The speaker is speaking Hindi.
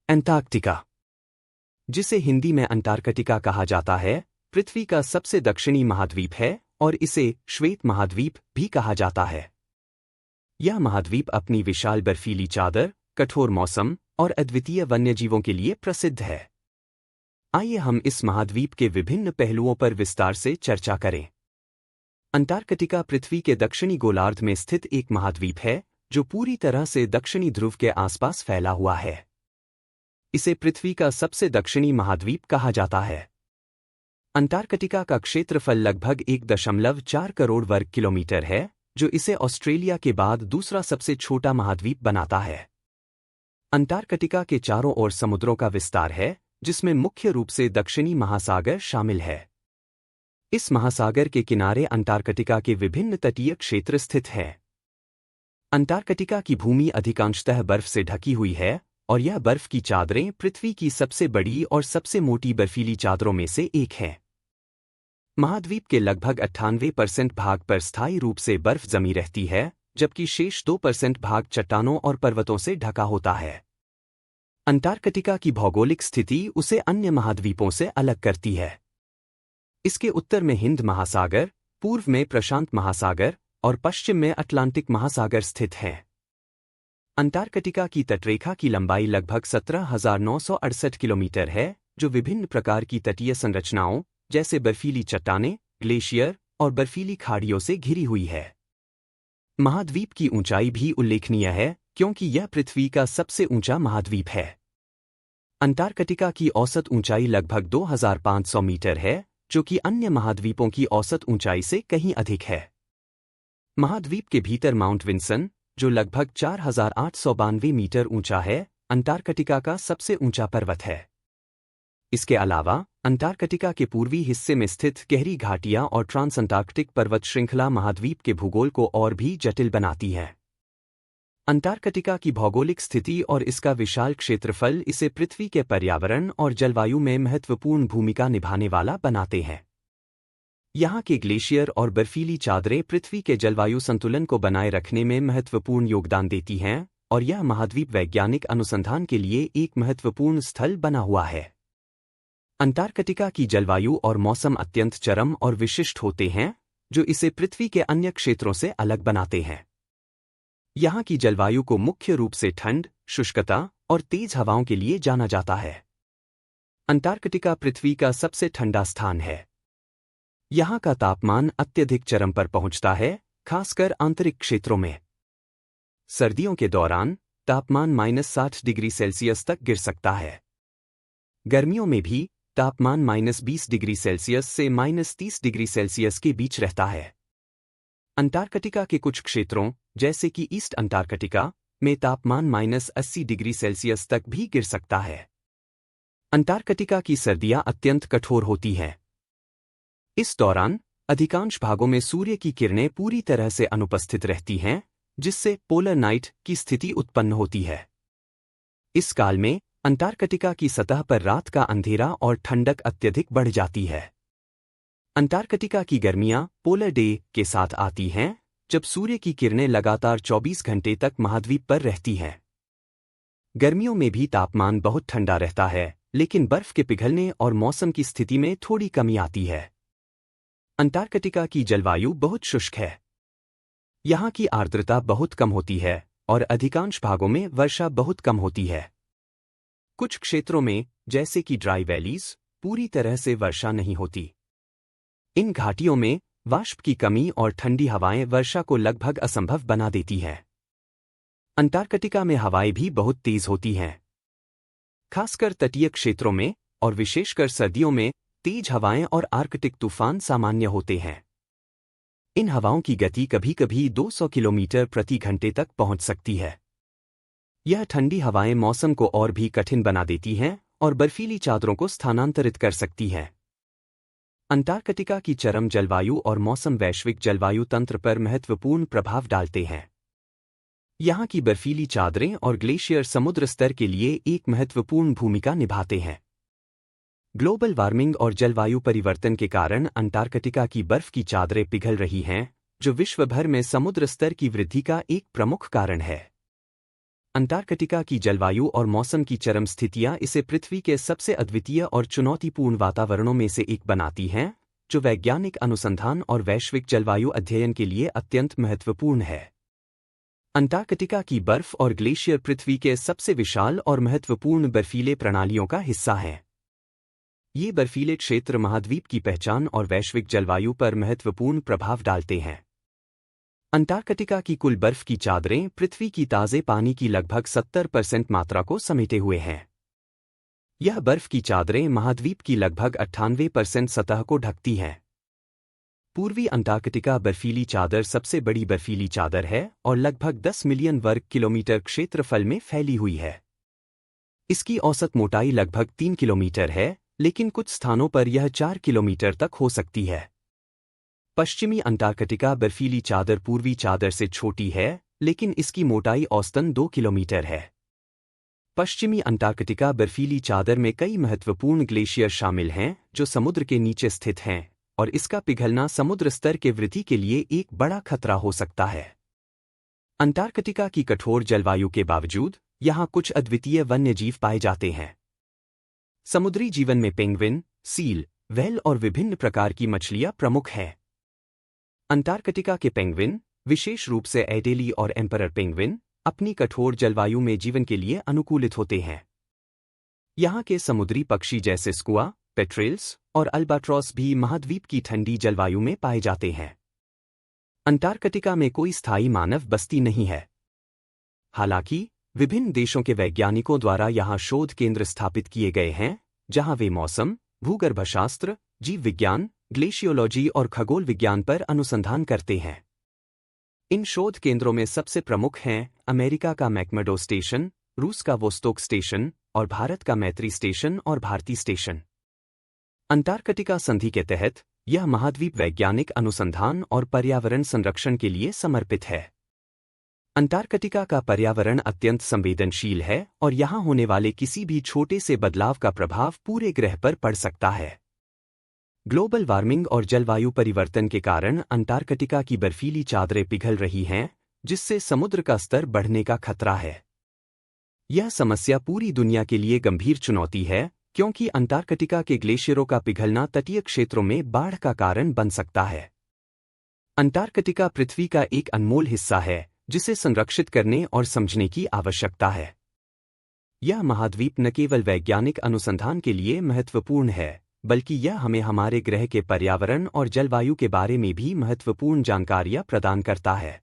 अंटार्कटिका, जिसे हिंदी में अंटार्कटिका कहा जाता है, पृथ्वी का सबसे दक्षिणी महाद्वीप है और इसे श्वेत महाद्वीप भी कहा जाता है। यह महाद्वीप अपनी विशाल बर्फीली चादर, कठोर मौसम और अद्वितीय वन्यजीवों के लिए प्रसिद्ध है। आइए हम इस महाद्वीप के विभिन्न पहलुओं पर विस्तार से चर्चा करें। अंटार्कटिका पृथ्वी के दक्षिणी गोलार्ध में स्थित एक महाद्वीप है जो पूरी तरह से दक्षिणी ध्रुव के आसपास फैला हुआ है। इसे पृथ्वी का सबसे दक्षिणी महाद्वीप कहा जाता है। अंटार्कटिका का क्षेत्रफल लगभग 1.4 करोड़ वर्ग किलोमीटर है, जो इसे ऑस्ट्रेलिया के बाद दूसरा सबसे छोटा महाद्वीप बनाता है। अंटार्कटिका के चारों ओर समुद्रों का विस्तार है, जिसमें मुख्य रूप से दक्षिणी महासागर शामिल है। इस महासागर के किनारे अंटार्कटिका के विभिन्न तटीय क्षेत्र स्थित हैं। अंटार्कटिका की भूमि अधिकांशतः बर्फ से ढकी हुई है और यह बर्फ की चादरें पृथ्वी की सबसे बड़ी और सबसे मोटी बर्फीली चादरों में से एक है। महाद्वीप के लगभग 98% भाग पर स्थायी रूप से बर्फ जमी रहती है, जबकि शेष 2% भाग चट्टानों और पर्वतों से ढका होता है। अंटार्कटिका की भौगोलिक स्थिति उसे अन्य महाद्वीपों से अलग करती है। इसके उत्तर में हिंद महासागर, पूर्व में प्रशांत महासागर और पश्चिम में अटलांटिक महासागर स्थित हैं। अंटार्कटिका की तटरेखा की लंबाई लगभग 17,968 किलोमीटर है, जो विभिन्न प्रकार की तटीय संरचनाओं जैसे बर्फीली चट्टानें, ग्लेशियर और बर्फीली खाड़ियों से घिरी हुई है। महाद्वीप की ऊंचाई भी उल्लेखनीय है, क्योंकि यह पृथ्वी का सबसे ऊंचा महाद्वीप है। अंटार्कटिका की औसत ऊंचाई लगभग 2,500 मीटर है, जो कि अन्य महाद्वीपों की औसत ऊंचाई से कहीं अधिक है। महाद्वीप के भीतर माउंट विन्सन, जो लगभग 4,892 मीटर ऊंचा है, अंटार्कटिका का सबसे ऊंचा पर्वत है। इसके अलावा अंटार्कटिका के पूर्वी हिस्से में स्थित गहरी घाटियां और ट्रांसअंटार्कटिक पर्वत श्रृंखला महाद्वीप के भूगोल को और भी जटिल बनाती है। अंटार्कटिका की भौगोलिक स्थिति और इसका विशाल क्षेत्रफल इसे पृथ्वी के पर्यावरण और जलवायु में महत्वपूर्ण भूमिका निभाने वाला बनाते हैं। यहाँ के ग्लेशियर और बर्फीली चादरें पृथ्वी के जलवायु संतुलन को बनाए रखने में महत्वपूर्ण योगदान देती हैं और यह महाद्वीप वैज्ञानिक अनुसंधान के लिए एक महत्वपूर्ण स्थल बना हुआ है। अंटार्कटिका की जलवायु और मौसम अत्यंत चरम और विशिष्ट होते हैं, जो इसे पृथ्वी के अन्य क्षेत्रों से अलग बनाते हैं। यहाँ की जलवायु को मुख्य रूप से ठंड, शुष्कता और तेज हवाओं के लिए जाना जाता है। अंटार्कटिका पृथ्वी का सबसे ठंडा स्थान है। यहाँ का तापमान अत्यधिक चरम पर पहुँचता है, खासकर आंतरिक क्षेत्रों में। सर्दियों के दौरान तापमान -60 डिग्री सेल्सियस तक गिर सकता है। गर्मियों में भी तापमान -20 डिग्री सेल्सियस से -30 डिग्री सेल्सियस के बीच रहता है। अंटार्कटिका के कुछ क्षेत्रों, जैसे कि ईस्ट अंटार्कटिका, में तापमान -80 डिग्री सेल्सियस तक भी गिर सकता है। अंटार्कटिका की सर्दियां अत्यंत कठोर होती हैं। इस दौरान अधिकांश भागों में सूर्य की किरणें पूरी तरह से अनुपस्थित रहती हैं, जिससे पोलर नाइट की स्थिति उत्पन्न होती है। इस काल में अंटार्कटिका की सतह पर रात का अंधेरा और ठंडक अत्यधिक बढ़ जाती है। अंटार्कटिका की गर्मियां पोलर डे के साथ आती हैं, जब सूर्य की किरणें लगातार 24 घंटे तक महाद्वीप पर रहती हैं। गर्मियों में भी तापमान बहुत ठंडा रहता है, लेकिन बर्फ के पिघलने और मौसम की स्थिति में थोड़ी कमी आती है। अंटार्कटिका की जलवायु बहुत शुष्क है। यहाँ की आर्द्रता बहुत कम होती है और अधिकांश भागों में वर्षा बहुत कम होती है। कुछ क्षेत्रों में, जैसे कि ड्राई वैलीज, पूरी तरह से वर्षा नहीं होती। इन घाटियों में वाष्प की कमी और ठंडी हवाएं वर्षा को लगभग असंभव बना देती हैं। अंटार्कटिका में हवाएं भी बहुत तेज होती हैं। खासकर तटीय क्षेत्रों में और विशेषकर सर्दियों में तेज हवाएं और आर्कटिक तूफान सामान्य होते हैं। इन हवाओं की गति कभी-कभी 200 किलोमीटर प्रति घंटे तक पहुंच सकती है। यह ठंडी हवाएं मौसम को और भी कठिन बना देती हैं और बर्फीली चादरों को स्थानांतरित कर सकती हैं। अंटार्कटिका की चरम जलवायु और मौसम वैश्विक जलवायु तंत्र पर महत्वपूर्ण प्रभाव डालते हैं। यहाँ की बर्फीली चादरें और ग्लेशियर समुद्र स्तर के लिए एक महत्वपूर्ण भूमिका निभाते हैं। ग्लोबल वार्मिंग और जलवायु परिवर्तन के कारण अंटार्कटिका की बर्फ की चादरें पिघल रही हैं, जो विश्व भर में समुद्र स्तर की वृद्धि का एक प्रमुख कारण है। अंटार्कटिका की जलवायु और मौसम की चरम स्थितियां इसे पृथ्वी के सबसे अद्वितीय और चुनौतीपूर्ण वातावरणों में से एक बनाती हैं, जो वैज्ञानिक अनुसंधान और वैश्विक जलवायु अध्ययन के लिए अत्यंत महत्वपूर्ण है। अंटार्कटिका की बर्फ और ग्लेशियर पृथ्वी के सबसे विशाल और महत्वपूर्ण बर्फीले प्रणालियों का हिस्सा हैं। ये बर्फीले क्षेत्र महाद्वीप की पहचान और वैश्विक जलवायु पर महत्वपूर्ण प्रभाव डालते हैं। अंटार्कटिका की कुल बर्फ की चादरें पृथ्वी की ताज़े पानी की लगभग 70% मात्रा को समेटे हुए हैं। यह बर्फ की चादरें महाद्वीप की लगभग 98% सतह को ढकती हैं। पूर्वी अंटार्कटिका बर्फीली चादर सबसे बड़ी बर्फीली चादर है और लगभग 10 मिलियन वर्ग किलोमीटर क्षेत्रफल में फैली हुई है। इसकी औसत मोटाई लगभग 3 किलोमीटर है, लेकिन कुछ स्थानों पर यह 4 किलोमीटर तक हो सकती है। पश्चिमी अंटार्कटिका बर्फीली चादर पूर्वी चादर से छोटी है, लेकिन इसकी मोटाई औसतन 2 किलोमीटर है। पश्चिमी अंटार्कटिका बर्फीली चादर में कई महत्वपूर्ण ग्लेशियर शामिल हैं जो समुद्र के नीचे स्थित हैं, और इसका पिघलना समुद्र स्तर के वृद्धि के लिए एक बड़ा खतरा हो सकता है। अंटार्कटिका की कठोर जलवायु के बावजूद यहाँ कुछ अद्वितीय वन्यजीव पाए जाते हैं। समुद्री जीवन में पेंगुइन, सील, व्हेल और विभिन्न प्रकार की मछलियाँ प्रमुख हैं। अंटार्कटिका के पेंगुइन, विशेष रूप से एडेली और एम्परर पेंगुइन, अपनी कठोर जलवायु में जीवन के लिए अनुकूलित होते हैं। यहाँ के समुद्री पक्षी जैसे स्कुआ, पेट्रेल्स और अल्बाट्रॉस भी महाद्वीप की ठंडी जलवायु में पाए जाते हैं। अंटार्कटिका में कोई स्थायी मानव बस्ती नहीं है। हालांकि विभिन्न देशों के वैज्ञानिकों द्वारा यहाँ शोध केंद्र स्थापित किए गए हैं, जहाँ वे मौसम, भूगर्भशास्त्र, जीव विज्ञान, ग्लेशियोलॉजी और खगोल विज्ञान पर अनुसंधान करते हैं। इन शोध केंद्रों में सबसे प्रमुख हैं अमेरिका का मैकमर्डो स्टेशन, रूस का वोस्टोक स्टेशन और भारत का मैत्री स्टेशन और भारती स्टेशन। अंटार्कटिका संधि के तहत यह महाद्वीप वैज्ञानिक अनुसंधान और पर्यावरण संरक्षण के लिए समर्पित है। अंटार्कटिका का पर्यावरण अत्यंत संवेदनशील है और यहाँ होने वाले किसी भी छोटे से बदलाव का प्रभाव पूरे ग्रह पर पड़ सकता है। ग्लोबल वार्मिंग और जलवायु परिवर्तन के कारण अंटार्कटिका की बर्फीली चादरें पिघल रही हैं, जिससे समुद्र का स्तर बढ़ने का खतरा है। यह समस्या पूरी दुनिया के लिए गंभीर चुनौती है, क्योंकि अंटार्कटिका के ग्लेशियरों का पिघलना तटीय क्षेत्रों में बाढ़ का कारण बन सकता है। अंटार्कटिका पृथ्वी का एक अनमोल हिस्सा है, जिसे संरक्षित करने और समझने की आवश्यकता है। यह महाद्वीप न केवल वैज्ञानिक अनुसंधान के लिए महत्वपूर्ण है, बल्कि यह हमें हमारे ग्रह के पर्यावरण और जलवायु के बारे में भी महत्वपूर्ण जानकारियां प्रदान करता है।